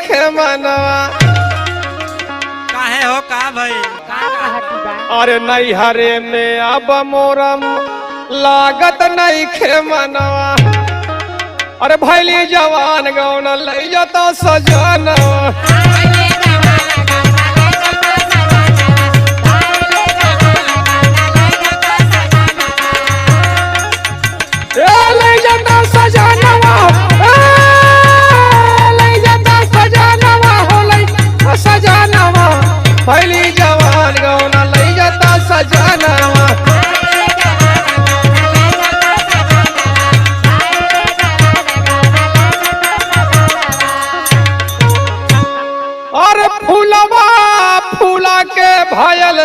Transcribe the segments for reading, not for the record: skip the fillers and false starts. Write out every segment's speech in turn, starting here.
खे मनवा। काहे हो का भाई अरे नहीं हरे में अब मोरम लागत नहीं खे मनवा। अरे भैली जवान गौन लई जाता सजनवा। पहली जवान गौना लई जाता सजनवा। और फूलवा फूला के भयल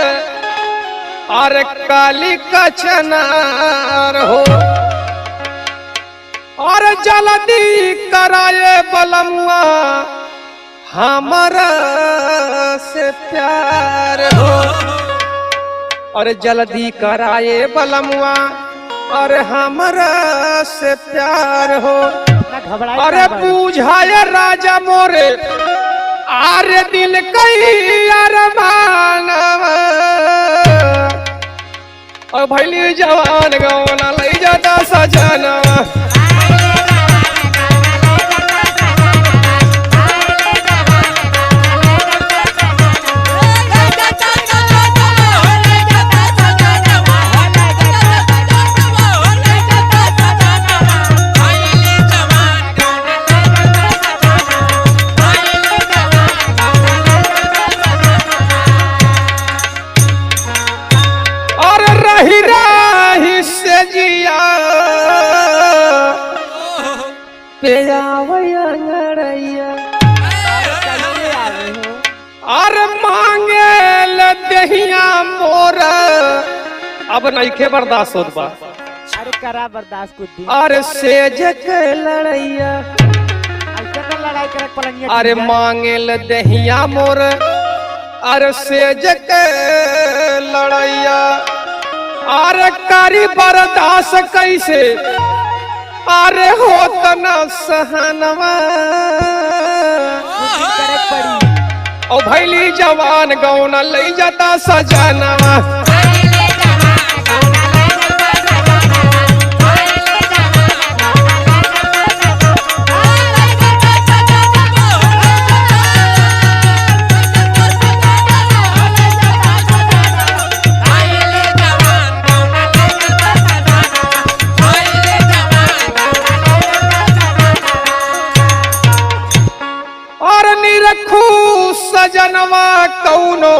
अरे काली कचनार हो। और जल्दी कराए बलमुआ हमारा से प्यार हो। और जल्दी कराए बलमुआ और हमारा से प्यार हो। अरे पूछाए राजा मोरे आरे दिल कई अरमानवा। और भैली जवान गौना लई जाता सजनवा। अरे मांगे लदहिया मोर अब नइखे बर्दाश्त होत बा। अरे करा बर्दाश्त कुछ दिन। अरे सेज के लड़ैया ऐसे लड़ाई करे पलंगिया। अरे मांगे लदहिया मोर अरे सेज के लड़ैया। अरे करी बर्दाश्त कैसे अरे होत न सहनवा। ओ भैली जवान गौना लई जाता सजनवा। सजनवा कौनो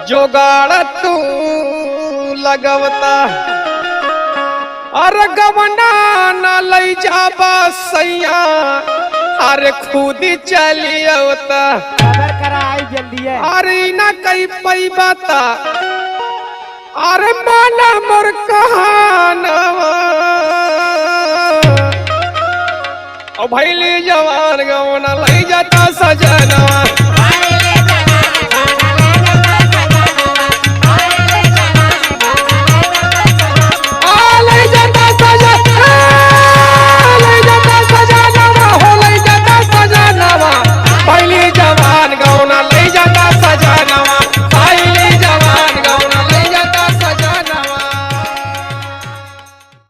जोगाड़ तू लगवता। अरे गवना न लई जाबा सैया अरे खुद चली आवता। खबर करा आई जल्दी है। अरे न कई पई बाता अरे माना मोर कहानवा। ओ भैली जवान गौना लई जाता सजनवा।